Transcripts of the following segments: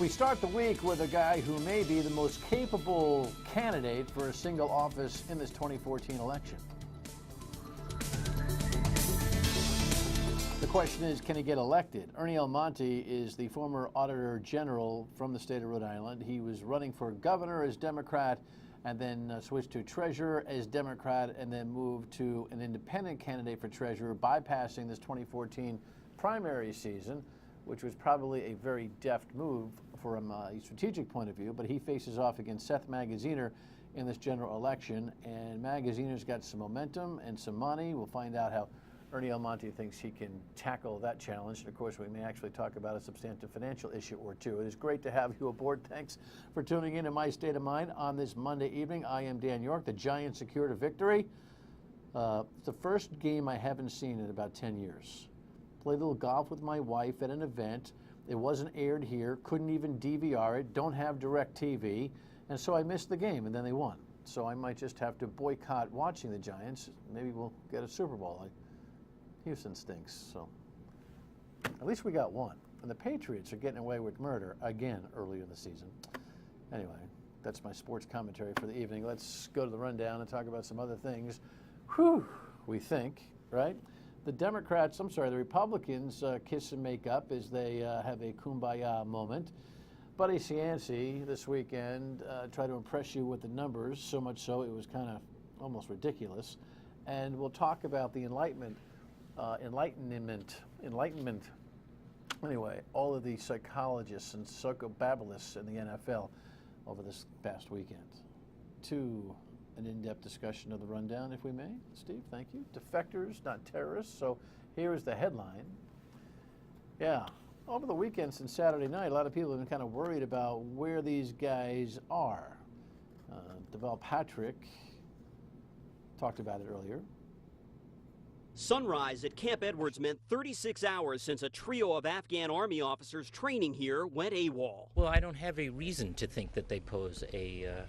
We start the week with a guy who may be the most capable candidate for a single office in this 2014 election. The question is, can he get elected? Ernest Almonte is the former Auditor General from the state of Rhode Island. He was running for governor as Democrat and then switched to treasurer as Democrat and then moved to an independent candidate for treasurer, bypassing this 2014 primary season, which was probably a very deft move from a strategic point of view. But he faces off against Seth Magaziner in this general election, and Magaziner's got some momentum and some money. We'll find out how Ernest Almonte thinks he can tackle that challenge. And of course, we may actually talk about a substantive financial issue or two. It is great to have you aboard. Thanks for tuning in to My State of Mind on this Monday evening. I am Dan York. The Giants secured a victory. It's the first game I haven't seen in about 10 years. Played a little golf with my wife at an event. It wasn't aired here. Couldn't even DVR it. Don't have DirecTV. And so I missed the game, and then they won. So I might just have to boycott watching the Giants. Maybe we'll get a Super Bowl. Houston stinks, so at least we got one. And the Patriots are getting away with murder again earlier in the season. Anyway, that's my sports commentary for the evening. Let's go to the rundown and talk about some other things. Whew, we think, right? The Republicans kiss and make up as they have a kumbaya moment. Buddy Cianci this weekend tried to impress you with the numbers, so much so it was kind of almost ridiculous. And we'll talk about the enlightenment. Anyway, all of the psychologists and psychobabblists in the NFL over this past weekend. To an in-depth discussion of the rundown, if we may. Steve, thank you. Defectors, not terrorists. So here is the headline. Yeah, over the weekend since Saturday night, a lot of people have been kind of worried about where these guys are. Deval Patrick talked about it earlier. Sunrise at Camp Edwards meant 36 hours since a trio of Afghan Army officers training here went AWOL. Well, I don't have a reason to think that they pose a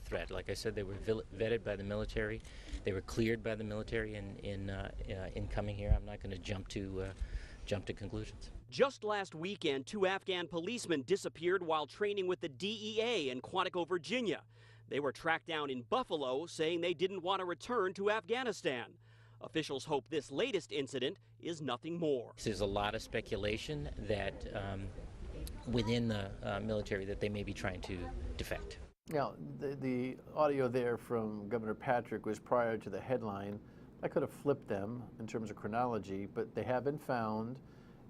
threat. Like I said, they were vetted by the military. They were cleared by the military in coming here. I'm not going to jump to conclusions. Just last weekend, 2 Afghan policemen disappeared while training with the DEA in Quantico, Virginia. They were tracked down in Buffalo, saying they didn't want to return to Afghanistan. Officials hope this latest incident is nothing more. There's a lot of speculation that within the military that they may be trying to defect. Now, the audio there from Governor Patrick was prior to the headline. I could have flipped them in terms of chronology, but they have been found,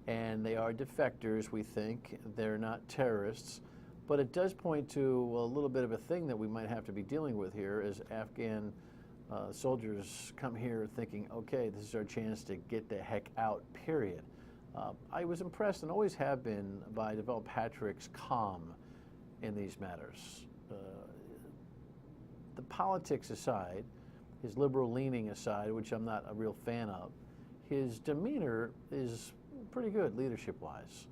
and they are defectors, we think. They're not terrorists. But it does point to a little bit of a thing that we might have to be dealing with here as Afghan soldiers come here thinking, okay, this is our chance to get the heck out, period. I was impressed and always have been by Deval Patrick's calm in these matters. The politics aside, his liberal leaning aside, which I'm not a real fan of, his demeanor is pretty good leadership-wise.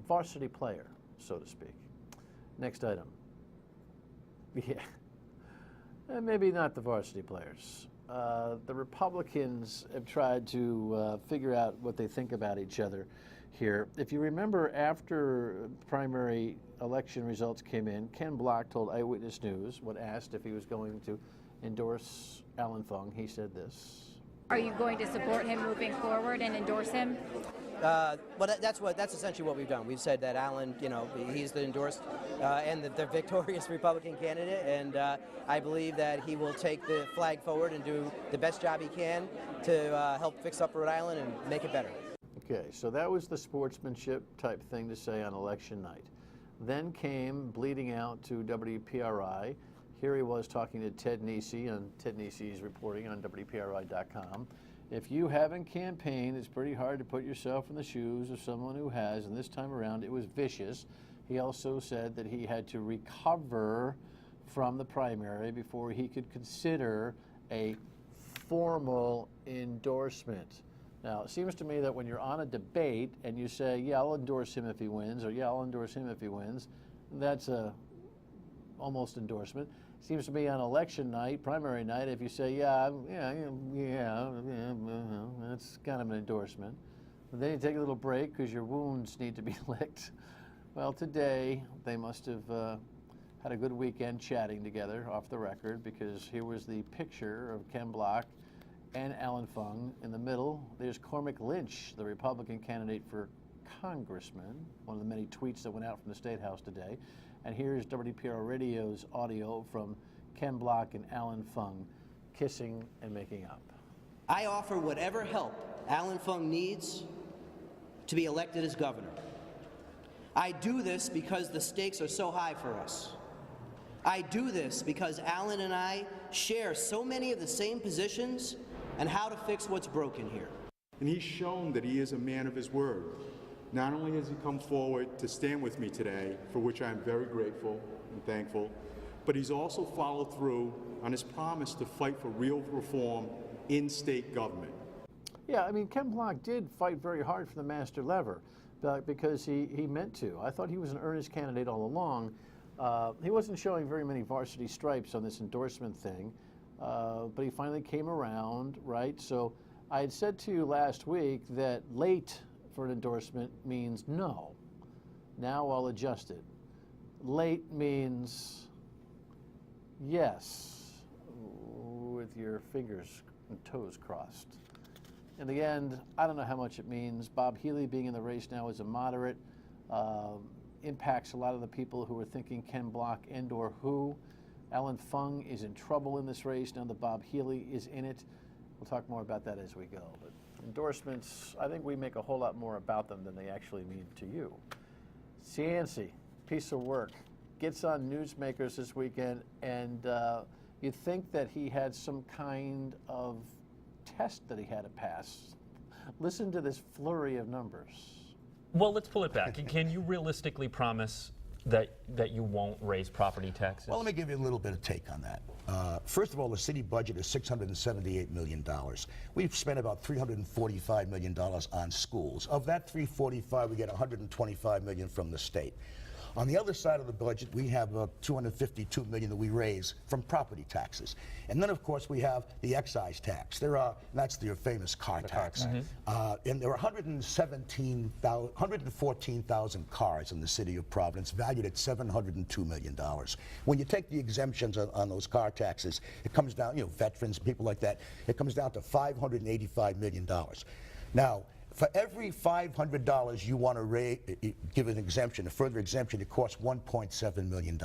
Varsity player, so to speak. Next item. Yeah. Maybe not the varsity players. The Republicans have tried to figure out what they think about each other here. If you remember, after primary election results came in, Ken Block told Eyewitness News, when asked if he was going to endorse Alan Fung, he said this. Are you going to support him moving forward and endorse him? Well, that's essentially what we've done. We've said that Alan, he's the endorsed and the victorious Republican candidate, and I believe that he will take the flag forward and do the best job he can to help fix up Rhode Island and make it better. Okay, so that was the sportsmanship type thing to say on election night. Then came bleeding out to WPRI. Here he was talking to Ted Nesi on Ted Nesi's reporting on WPRI.com. If you haven't campaigned, it's pretty hard to put yourself in the shoes of someone who has, and this time around it was vicious. He also said that he had to recover from the primary before he could consider a formal endorsement. Now, it seems to me that when you're on a debate and you say, yeah, I'll endorse him if he wins, or yeah, I'll endorse him if he wins, that's a almost endorsement. Seems to me on election night, primary night, if you say, yeah, that's kind of an endorsement. But then you take a little break because your wounds need to be licked. Well, today they must have had a good weekend chatting together off the record, because here was the picture of Ken Block and Alan Fung. In the middle, there's Cormac Lynch, the Republican candidate for congressman, one of the many tweets that went out from the State House today. And here's WPR Radio's audio from Ken Block and Alan Fung kissing and making up. I offer whatever help Alan Fung needs to be elected as governor. I do this because the stakes are so high for us. I do this because Alan and I share so many of the same positions and how to fix what's broken here. And he's shown that he is a man of his word. Not only has he come forward to stand with me today, for which I am very grateful and thankful, but he's also followed through on his promise to fight for real reform in state government. Yeah, I mean, Ken Block did fight very hard for the master lever because he meant to. I thought he was an earnest candidate all along. He wasn't showing very many varsity stripes on this endorsement thing, but he finally came around, right? So I had said to you last week that late for an endorsement means no. Now I'll adjust it. Late means yes, with your fingers and toes crossed. In the end, I don't know how much it means. Bob Healy being in the race now as a moderate impacts a lot of the people who are thinking Ken Block and or who. Alan Fung is in trouble in this race now that Bob Healy is in it. We'll talk more about that as we go. But endorsements, I think we make a whole lot more about them than they actually mean to you. Cianci, piece of work, gets on Newsmakers this weekend, and you'd think that he had some kind of test that he had to pass. Listen to this flurry of numbers. Well, let's pull it back. Can you realistically promise that you won't raise property taxes? Well, let me give you a little bit of take on that. First of all, the city budget is $678 million. We've spent about $345 million on schools. Of that $345, we get $125 million from the state. On the other side of the budget, we have $252 million that we raise from property taxes. And then, of course, we have the excise tax. That's your famous car tax. And there are 114,000 cars in the city of Providence, valued at $702 million. When you take the exemptions on those car taxes, it comes down, veterans, people like that, it comes down to $585 million. Now, for every $500 you want to give an exemption, a further exemption, it costs $1.7 million.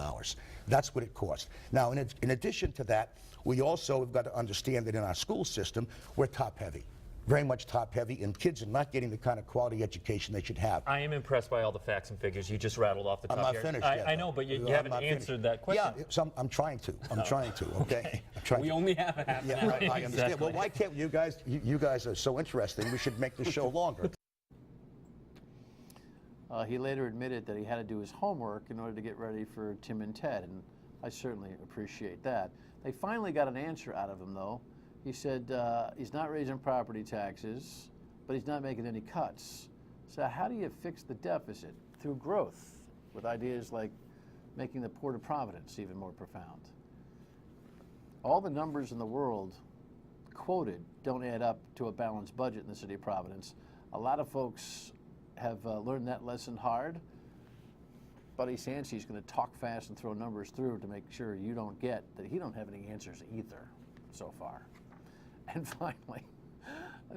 That's what it costs. Now, in addition to that, we also have got to understand that in our school system, we're top-heavy. Very much top-heavy, and kids are not getting the kind of quality education they should have. I am impressed by all the facts and figures you just rattled off the top. I'm not finished yet. I know, but you haven't answered that question. Yeah, I'm trying to. I'm trying to. Okay. We only have a half an hour. I understand. Exactly. Well, why can't you guys? You guys are so interesting. We should make the show longer. He later admitted that he had to do his homework in order to get ready for Tim and Ted, and I certainly appreciate that. They finally got an answer out of him, though. He said he's not raising property taxes, but he's not making any cuts. So how do you fix the deficit? Through growth, with ideas like making the Port of Providence even more profound. All the numbers in the world quoted don't add up to a balanced budget in the city of Providence. A lot of folks have learned that lesson hard. Buddy Cianci is going to talk fast and throw numbers through to make sure you don't get that he don't have any answers either so far. And finally,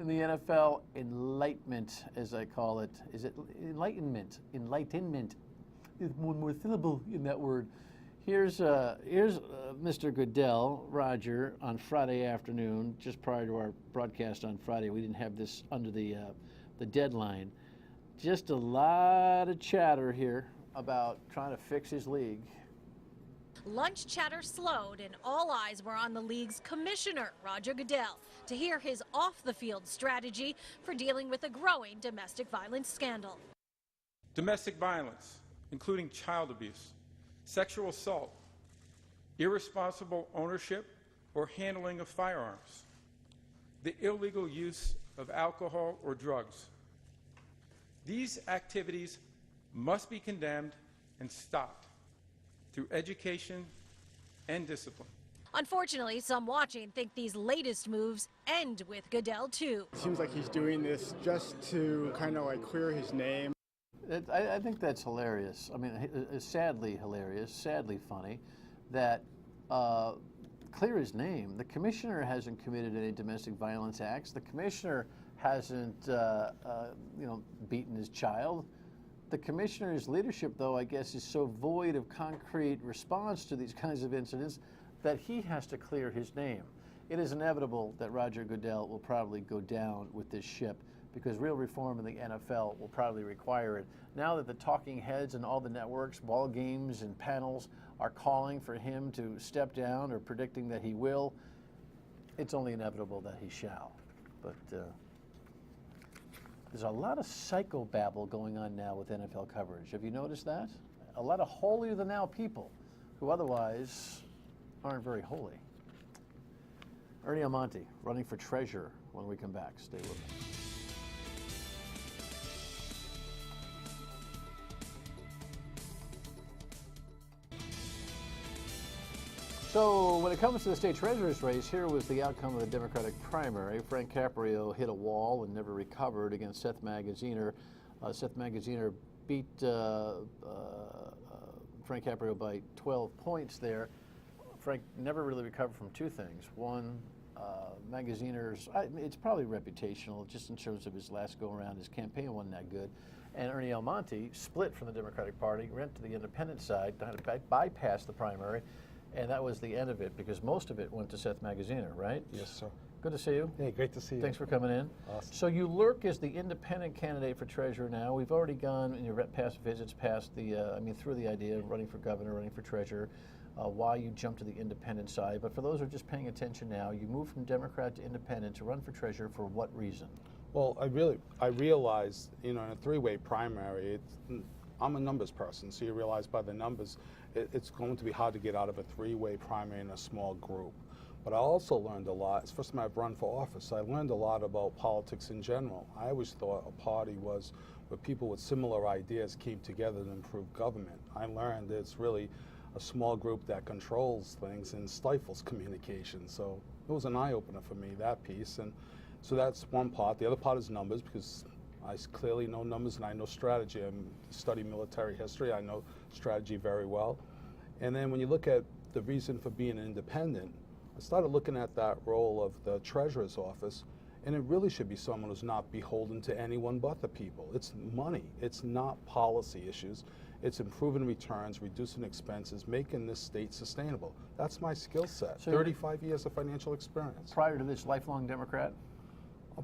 in the NFL, enlightenment, as I call it, is it enlightenment? Enlightenment. There's one more syllable in that word. Here's Mr. Goodell, Roger, on Friday afternoon, just prior to our broadcast on Friday. We didn't have this under the deadline. Just a lot of chatter here about trying to fix his league. Lunch chatter slowed and all eyes were on the league's commissioner, Roger Goodell, to hear his off-the-field strategy for dealing with a growing domestic violence scandal. Domestic violence, including child abuse, sexual assault, irresponsible ownership or handling of firearms, the illegal use of alcohol or drugs. These activities must be condemned and stopped through education and discipline. Unfortunately, some watching think these latest moves end with Goodell, too. It seems like he's doing this just to kind of like clear his name. I think that's hilarious. I mean, sadly hilarious, sadly funny, that clear his name. The commissioner hasn't committed any domestic violence acts. The commissioner hasn't, beaten his child. The commissioner's leadership, though, I guess, is so void of concrete response to these kinds of incidents that he has to clear his name. It is inevitable that Roger Goodell will probably go down with this ship because real reform in the NFL will probably require it. Now that the talking heads and all the networks, ball games and panels are calling for him to step down or predicting that he will, it's only inevitable that he shall. But there's a lot of psychobabble going on now with NFL coverage. Have you noticed that? A lot of holier-than-thou people who otherwise aren't very holy. Ernie Almonte running for treasurer when we come back. Stay with us. So when it comes to the state treasurer's race, here was the outcome of the Democratic primary. Frank Caprio hit a wall and never recovered against Seth Magaziner. Seth Magaziner beat Frank Caprio by 12 points there. Frank never really recovered from two things. One, Magaziner's, it's probably reputational, just in terms of his last go-around. His campaign wasn't that good. And Ernie Almonte split from the Democratic Party, went to the independent side, had to bypass the primary. And that was the end of it, because most of it went to Seth Magaziner, right? Yes, sir. Good to see you. Hey, great to see you. Thanks for coming in. Awesome. So you lurk as the independent candidate for treasurer now. We've already gone in your past visits past the, through the idea of running for governor, running for treasurer, why you jumped to the independent side. But for those who are just paying attention now, you moved from Democrat to independent to run for treasurer for what reason? Well, I realized, in a three-way primary, I'm a numbers person, so you realize by the numbers, it's going to be hard to get out of a three-way primary in a small group. But I also learned a lot. It's the first time I've run for office. I learned a lot about politics in general. I always thought a party was where people with similar ideas came together to improve government. I learned it's really a small group that controls things and stifles communication. So it was an eye-opener for me, that piece. And so that's one part. The other part is numbers, because I clearly know numbers and I know strategy. I study military history. I know strategy very well. And then when you look at the reason for being an independent, I started looking at that role of the treasurer's office, and it really should be someone who's not beholden to anyone but the people. It's money. It's not policy issues. It's improving returns, reducing expenses, making this state sustainable. That's my skill set. So 35 years of financial experience. Prior to this, lifelong Democrat?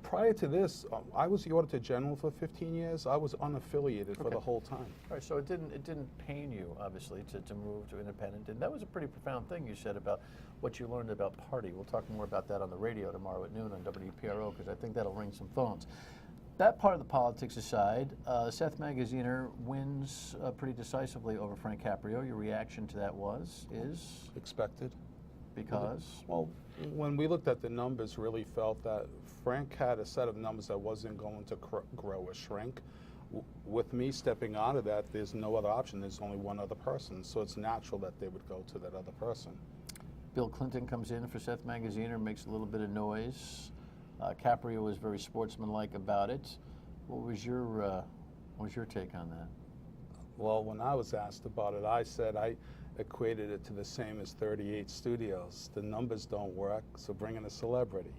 Prior to this, I was the Auditor General for 15 years. I was unaffiliated for the whole time. All right, so it didn't pain you, obviously, to move to independent, and that was a pretty profound thing you said about what you learned about party. We'll talk more about that on the radio tomorrow at noon on WPRO, because I think that'll ring some phones. That part of the politics aside, Seth Magaziner wins pretty decisively over Frank Caprio. Your reaction to that is? Expected. Because? Well, when we looked at the numbers, really felt that Frank had a set of numbers that wasn't going to grow or shrink. With me stepping out of that, there's no other option. There's only one other person, so it's natural that they would go to that other person. Bill Clinton comes in for Seth Magaziner, makes a little bit of noise. Caprio was very sportsmanlike about it. What was your take on that? Well, when I was asked about it, I said I equated it to the same as 38 Studios. The numbers don't work, so bring in a celebrity.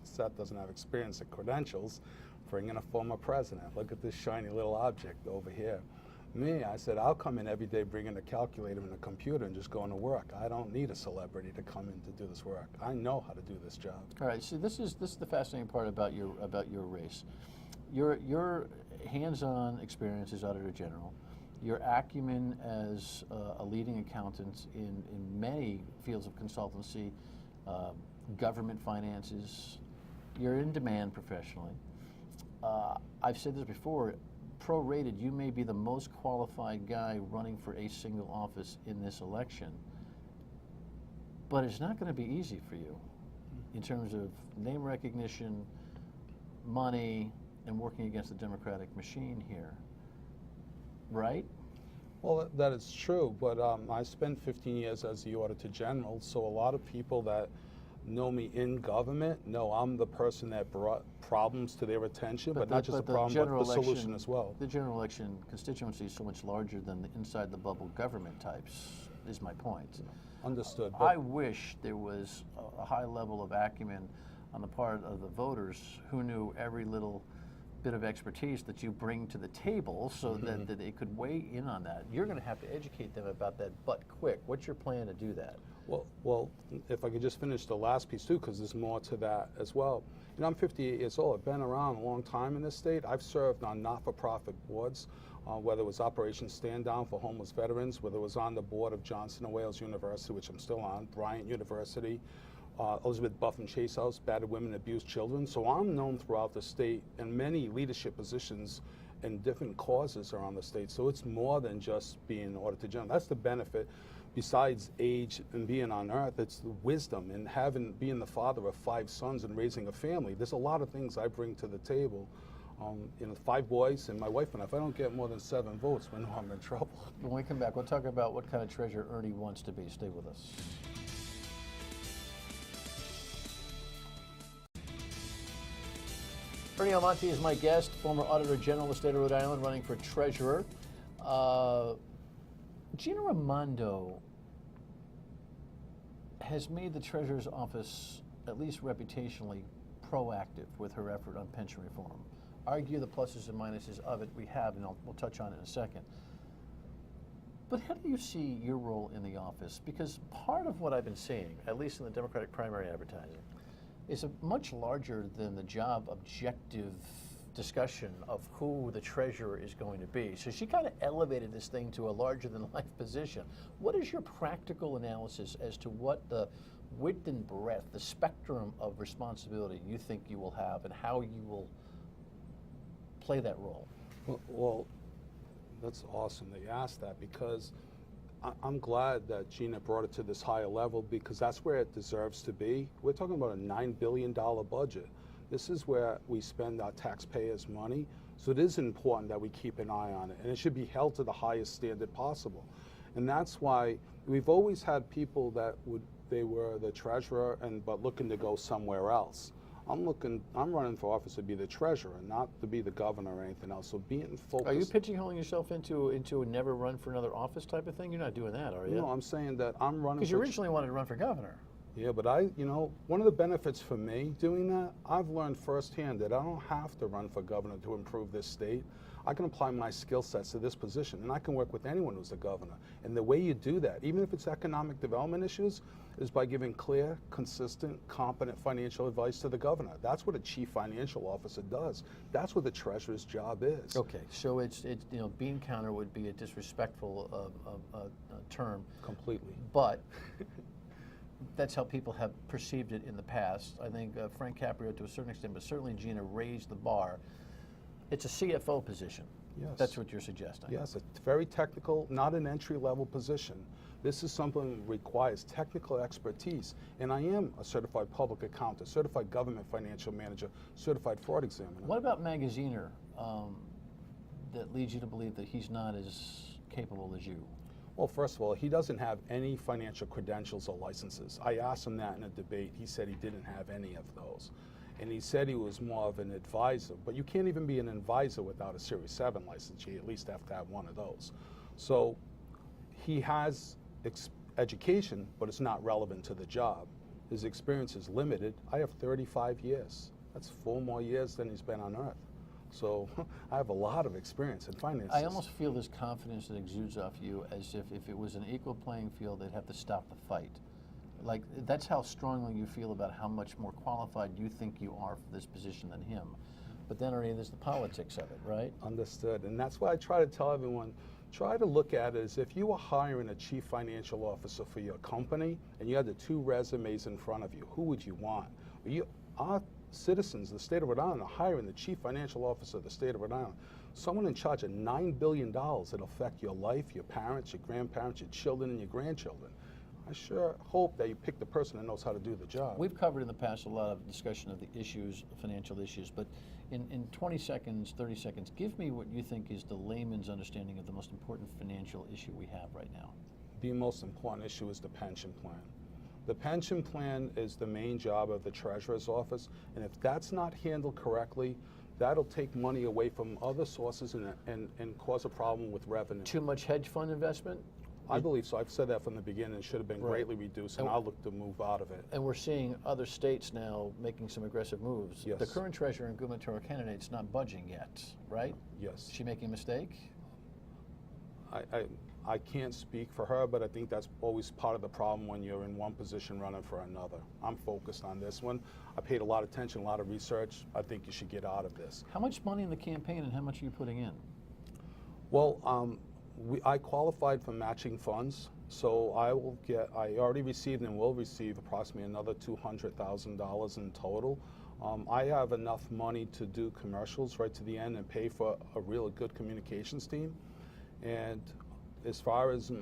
Seth doesn't have experience and credentials. Bring in a former president. Look at this shiny little object over here. Me, I said, I'll come in every day, bring in a calculator and a computer and just go into work. I don't need a celebrity to come in to do this work. I know how to do this job. All right, so this is the fascinating part about your race. Your hands-on experience as Auditor General, your acumen as a leading accountant in many fields of consultancy, government finances, you're in demand professionally. I've said this before, prorated, you may be the most qualified guy running for a single office in this election, but it's not going to be easy for you in terms of name recognition, money, and working against the Democratic machine here, right? Well, that is true, but I spent 15 years as the Auditor General, so a lot of people that know me in government know I'm the person that brought problems to their attention, but not just the problem, but the solution as well. The general election constituency is so much larger than the inside the bubble government types, is my point. Understood. I wish there was a high level of acumen on the part of the voters who knew every little bit of expertise that you bring to the table so that they could weigh in on that. You're going to have to educate them about that but quick. What's your plan to do that? Well, if I could just finish the last piece too, because there's more to that as well. You know, I'm 58 years old. I've been around a long time in this state. I've served on not-for-profit boards, whether it was Operation Stand Down for homeless veterans, whether it was on the board of Johnson & Wales University, which I'm still on, Bryant University, Elizabeth Buffin Chase House, battered women, abused children. So I'm known throughout the state, and many leadership positions and different causes around the state. So it's more than just being auditor general. That's the benefit. Besides age and being on earth, it's the wisdom and being the father of 5 sons and raising a family. There's a lot of things I bring to the table. You know, 5 boys and my wife and I. If I don't get more than 7 votes, we know I'm in trouble. When we come back, we'll talk about what kind of treasurer Ernie wants to be. Stay with us. Ernest Almonte is my guest, former Auditor General of the state of Rhode Island, running for treasurer. Gina Raimondo has made the treasurer's office, at least reputationally, proactive with her effort on pension reform. Argue the pluses and minuses of it, we have, and we'll touch on it in a second. But how do you see your role in the office? Because part of what I've been seeing, at least in the Democratic primary advertising, is a much larger than the job objective discussion of who the treasurer is going to be. So she kind of elevated this thing to a larger than life position. What is your practical analysis as to what the width and breadth, the spectrum of responsibility you think you will have and how you will play that role? Well, that's awesome that you asked that, because I'm glad that Gina brought it to this higher level, because that's where it deserves to be. We're talking about a $9 billion budget. This is where we spend our taxpayers' money, so it is important that we keep an eye on it, and it should be held to the highest standard possible. And that's why we've always had people that they were the treasurer but looking to go somewhere else. I'm running for office to be the treasurer, not to be the governor or anything else. So being focused. Are you pigeonholing yourself into a never run for another office type of thing? You're not doing that, are you? No, I'm saying that I'm running. Because you originally wanted to run for governor. Yeah, but one of the benefits for me doing that, I've learned firsthand that I don't have to run for governor to improve this state. I can apply my skill sets to this position, and I can work with anyone who's a governor. And the way you do that, even if it's economic development issues, is by giving clear, consistent, competent financial advice to the governor. That's what a chief financial officer does. That's what the treasurer's job is. Okay, so it's bean counter would be a disrespectful term. Completely. But that's how people have perceived it in the past. I think Frank Caprio to a certain extent, but certainly Gina raised the bar. It's a CFO position. Yes. That's what you're suggesting. Yes, a very technical, not an entry-level position. This is something that requires technical expertise. And I am a certified public accountant, certified government financial manager, certified fraud examiner. What about Magaziner that leads you to believe that he's not as capable as you? Well, first of all, he doesn't have any financial credentials or licenses. I asked him that in a debate. He said he didn't have any of those. And he said he was more of an advisor. But you can't even be an advisor without a Series 7 license. You at least have to have one of those. So he has education, but it's not relevant to the job. His experience is limited. I have 35 years. That's 4 more years than he's been on Earth. So I have a lot of experience in finances. I almost feel this confidence that exudes off you as if it was an equal playing field, they'd have to stop the fight. Like, that's how strongly you feel about how much more qualified you think you are for this position than him. But then already there's the politics of it, right? Understood. And that's why I try to tell everyone, try to look at it as if you were hiring a chief financial officer for your company and you had the 2 resumes in front of you. Who would you want? Our citizens, the state of Rhode Island, are hiring the chief financial officer of the state of Rhode Island. Someone in charge of $9 billion that'll affect your life, your parents, your grandparents, your children, and your grandchildren. I sure hope that you pick the person that knows how to do the job. We've covered in the past a lot of discussion of the issues, financial issues, but in 20 seconds, 30 seconds, give me what you think is the layman's understanding of the most important financial issue we have right now. The most important issue is the pension plan. The pension plan is the main job of the treasurer's office, and if that's not handled correctly, that'll take money away from other sources and cause a problem with revenue. Too much hedge fund investment? I believe so. I've said that from the beginning. It should have been greatly reduced, and I'll look to move out of it. And we're seeing other states now making some aggressive moves. Yes. The current treasurer and gubernatorial candidate's not budging yet, right? Yes. Is she making a mistake? I can't speak for her, but I think that's always part of the problem when you're in one position running for another. I'm focused on this one. I paid a lot of attention, a lot of research. I think you should get out of this. How much money in the campaign and how much are you putting in? Well, I qualified for matching funds, so I already received and will receive approximately another $200,000 in total. I have enough money to do commercials right to the end and pay for a really good communications team. And as far as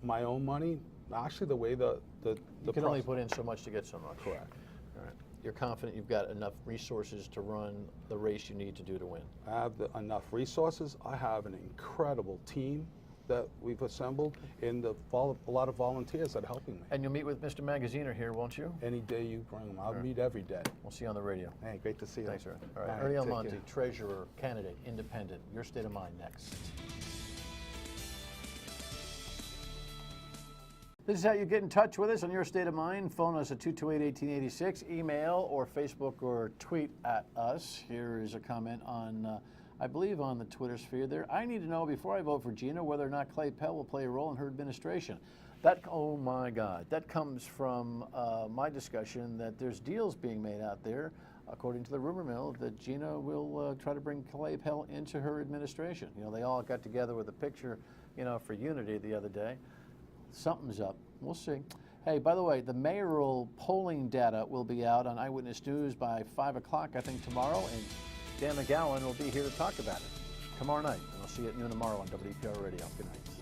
my own money, actually the way you can only put in so much to get so much. Correct. All right. You're confident you've got enough resources to run the race you need to do to win? I have enough resources. I have an incredible team that we've assembled, and a lot of volunteers that are helping me. And you'll meet with Mr. Magaziner here, won't you? Any day you bring them. I'll meet every day. We'll see you on the radio. Hey, great to see you. Thanks, sir. All right. All right, Ernest take Almonte, care. treasurer, candidate, independent. Your state of mind next. This is how you get in touch with us on Your State of Mind. Phone us at 228-1886, email or Facebook or tweet at us. Here is a comment on, I believe on the Twitter sphere there. I need to know before I vote for Gina whether or not Clay Pell will play a role in her administration. That, oh my God, that comes from my discussion that there's deals being made out there, according to the rumor mill, that Gina will try to bring Clay Pell into her administration. You know, they all got together with a picture, you know, for unity the other day. Something's up. We'll see. Hey, by the way, the mayoral polling data will be out on Eyewitness News by 5 o'clock, I think, tomorrow, and Dan McGowan will be here to talk about it tomorrow night. And I'll see you at noon tomorrow on WPR Radio. Good night.